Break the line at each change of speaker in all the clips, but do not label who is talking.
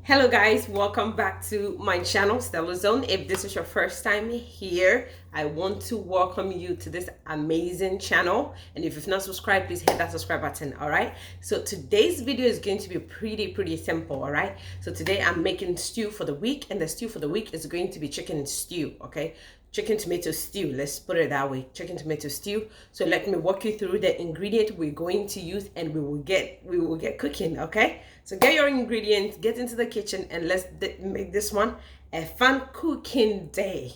Hello guys, welcome back to my channel StellaZone. If this is your first time here, I want to welcome you to this amazing channel, and if you've not subscribed, please hit that subscribe button. All right, so today's video is going to be pretty simple. All right, so today I'm making stew for the week, and the stew for the week is going to be chicken stew. Okay, chicken tomato stew, let's put it that way, chicken tomato stew. So let me walk you through the ingredient we're going to use, and we will get cooking. Okay, so get your ingredients, get into the kitchen, and let's make this one a fun cooking day.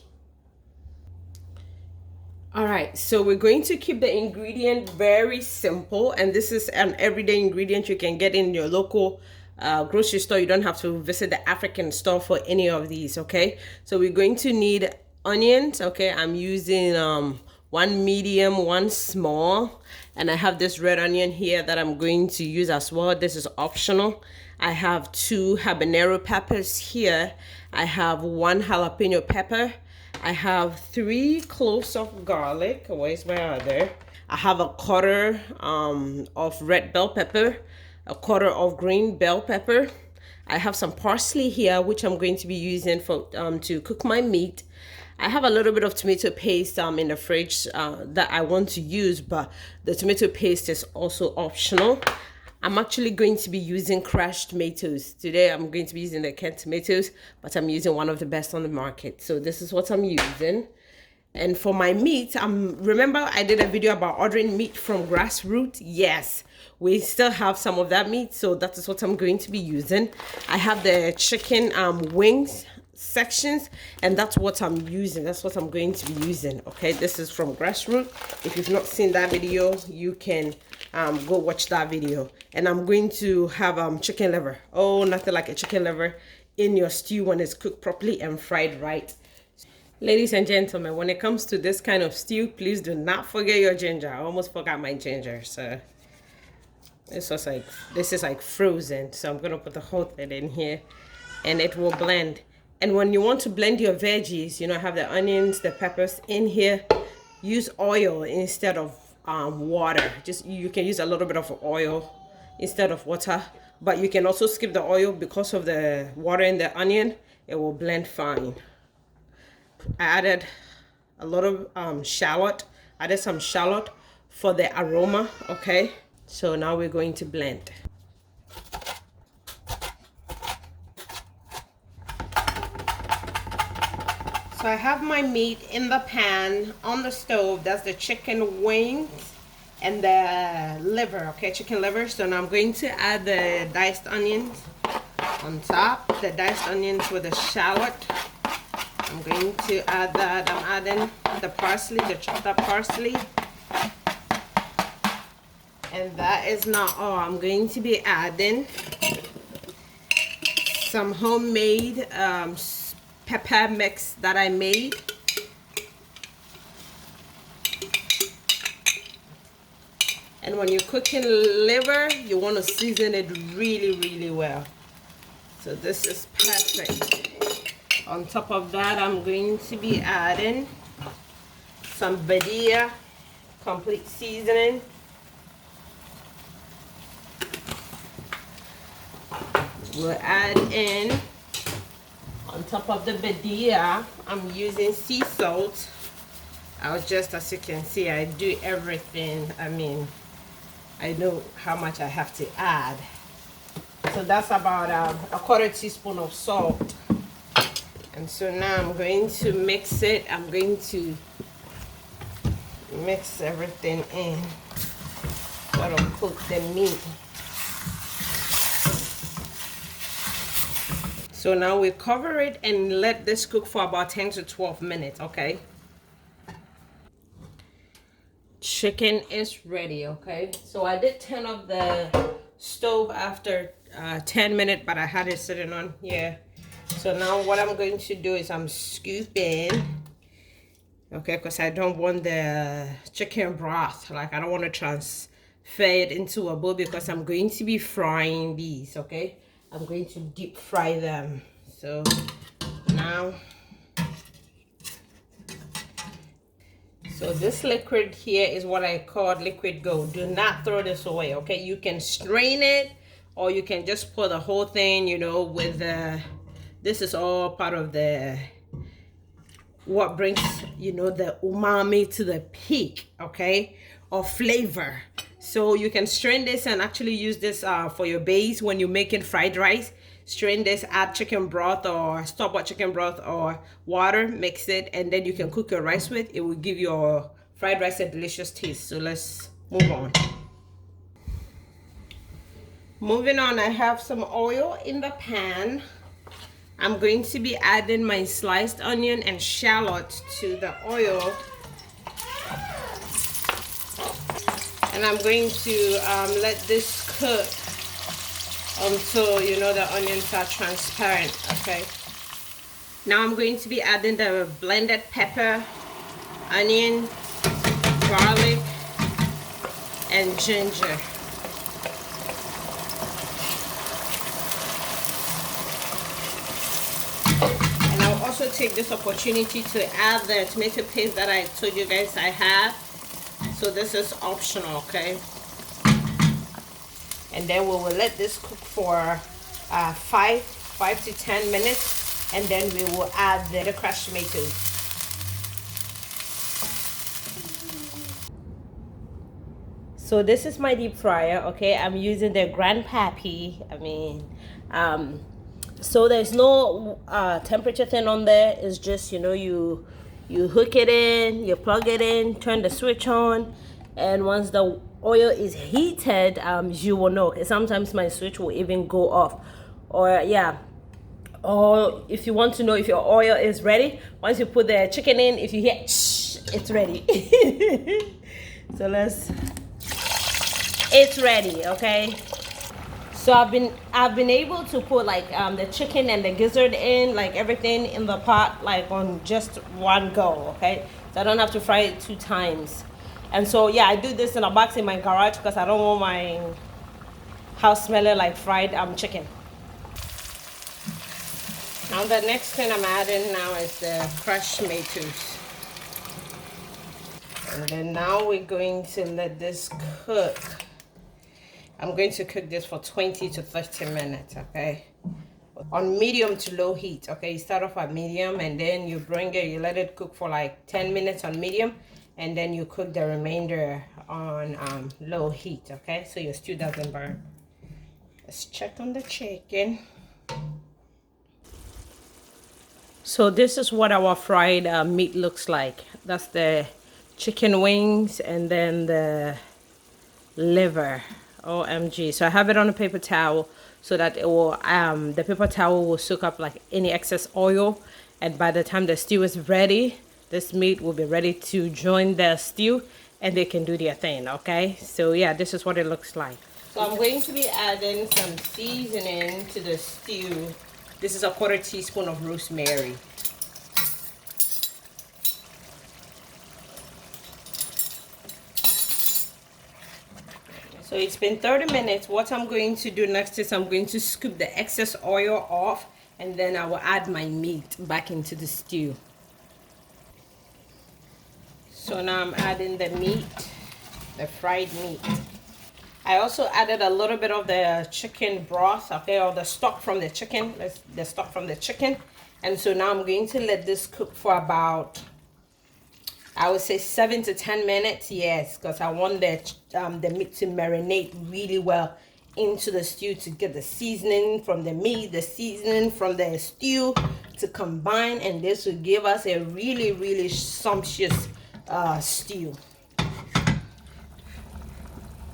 All right, so we're going to keep the ingredient very simple, and this is an everyday ingredient you can get in your local grocery store. You don't have to visit the African store for any of these. Okay, so we're going to need onions. Okay, I'm using one medium, one small, and I have this red onion here that I'm going to use as well. This is optional. I have 2 habanero peppers here. I have 1 jalapeno pepper. I have 3 cloves of garlic. Where's my other? I have a quarter of red bell pepper, a quarter of green bell pepper. I have some parsley here, which I'm going to be using for to cook my meat. I have a little bit of tomato paste in the fridge that I want to use, but the tomato paste is also optional. I'm actually going to be using crushed tomatoes. Today I'm going to be using the canned tomatoes, but I'm using one of the best on the market. So this is what I'm using. And for my meat, remember I did a video about ordering meat from Grassroots? Yes, we still have some of that meat, so that is what I'm going to be using. I have the chicken wings sections, and that's what I'm using. That's what I'm going to be using. Okay, this is from Grassroots. If you've not seen that video, you can go watch that video. And I'm going to have chicken liver. Oh, nothing like a chicken liver in your stew when it's cooked properly and fried right. Ladies and gentlemen, when it comes to this kind of stew, please do not forget your ginger. I almost forgot my ginger, so this is like frozen. So I'm gonna put the whole thing in here, and it will blend. And when you want to blend your veggies, you know, have the onions, the peppers in here, use oil instead of water. You can use a little bit of oil instead of water, but you can also skip the oil because of the water in the onion. It will blend fine. I added a lot of shallot. I added some shallot for the aroma. Okay, so now we're going to blend. So I have my meat in the pan on the stove. That's the chicken wings and the liver. Okay, chicken liver. So now I'm going to add the diced onions on top, the diced onions with the shallot. I'm going to add that. I'm adding the parsley, the chopped up parsley. And that is not all. I'm going to be adding some homemade pepper mix that I made. And when you're cooking liver, you want to season it really well. So this is perfect. On top of that, I'm going to be adding some Badia complete seasoning. We'll add in, on top of the Badia, I'm using sea salt. As you can see, I do everything. I mean, I know how much I have to add. So that's about a quarter teaspoon of salt. And so now I'm going to mix it. I'm going to mix everything in. That'll cook the meat. So now we cover it and let this cook for about 10 to 12 minutes, okay? Chicken is ready, okay? So I did turn off the stove after 10 minutes, but I had it sitting on here. So now what I'm going to do is I'm scooping, okay, because I don't want the chicken broth, like I don't want to transfer it into a bowl because I'm going to be frying these, okay? I'm going to deep fry them. So now, so this liquid here is what I call liquid gold. Do not throw this away, okay? You can strain it or you can just pour the whole thing, you know, with the, this is all part of the, what brings, you know, the umami to the peak, okay, or flavor. So you can strain this and actually use this for your base when you're making fried rice. Strain this, add chicken broth or store-bought chicken broth or water, mix it, and then you can cook your rice with. It will give your fried rice a delicious taste. So let's move on. Moving on, I have some oil in the pan. I'm going to be adding my sliced onion and shallot to the oil. And I'm going to let this cook until, you know, the onions are transparent, okay? Now I'm going to be adding the blended pepper, onion, garlic, and ginger. And I'll also take this opportunity to add the tomato paste that I told you guys I have. So this is optional, okay? And then we will let this cook for 5 to 10 minutes, and then we will add the crushed tomatoes. So this is my deep fryer, okay? I'm using the grandpappy. So there's no temperature thing on there. It's just, you know, you hook it in, you plug it in, turn the switch on, and once the oil is heated, you will know. Sometimes my switch will even go off. Or yeah, or if you want to know if your oil is ready, once you put the chicken in, if you hear shh, it's ready. So it's ready, okay? So I've been able to put like the chicken and the gizzard in, like everything in the pot, like on just one go, okay? So I don't have to fry it 2 times. And so yeah, I do this in a box in my garage because I don't want my house smelling like fried chicken. Now the next thing I'm adding now is the crushed tomatoes. And then now we're going to let this cook. I'm going to cook this for 20 to 30 minutes, okay? On medium to low heat, okay? You start off at medium and then you bring it, you let it cook for like 10 minutes on medium, and then you cook the remainder on low heat, okay? So your stew doesn't burn. Let's check on the chicken. So this is what our fried meat looks like. That's the chicken wings and then the liver. OMG. So I have it on a paper towel so that it will the paper towel will soak up like any excess oil, and by the time the stew is ready, this meat will be ready to join the stew and they can do their thing, okay? So yeah, this is what it looks like. So I'm going to be adding some seasoning to the stew. This is a 1/4 teaspoon of rosemary. So it's been 30 minutes. What I'm going to do next is I'm going to scoop the excess oil off, and then I will add my meat back into the stew. So now I'm adding the meat, the fried meat. I also added a little bit of the chicken broth, okay, or the stock from the chicken. The stock from the chicken. And so now I'm going to let this cook for about, I would say 7 to 10 minutes, yes, because I want the meat to marinate really well into the stew to get the seasoning from the meat, the seasoning from the stew to combine, and this will give us a really, really sumptuous stew.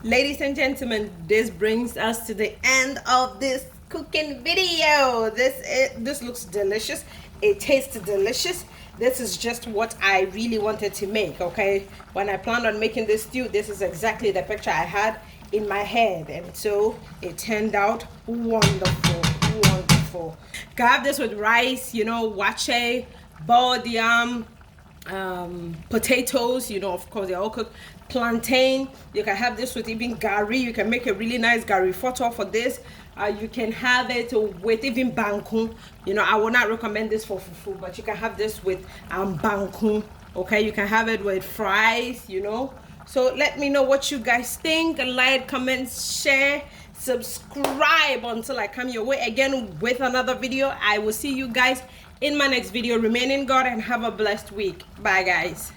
Ladies and gentlemen, this brings us to the end of this cooking video. This looks delicious. It tastes delicious. This is just what I really wanted to make, okay? When I planned on making this stew, this is exactly the picture I had in my head, and so it turned out wonderful, wonderful. You can have this with rice, you know, WAAKYE, boiled yam, potatoes, you know, of course they're all cooked, plantain. You can have this with even gari. You can make a really nice gari photo for this. You can have it with even banku. You know, I would not recommend this for fufu, but you can have this with banku, okay? You can have it with fries, you know. So let me know what you guys think. Like, comment, share, subscribe until I come your way again with another video. I will see you guys in my next video. Remain in God and have a blessed week. Bye guys.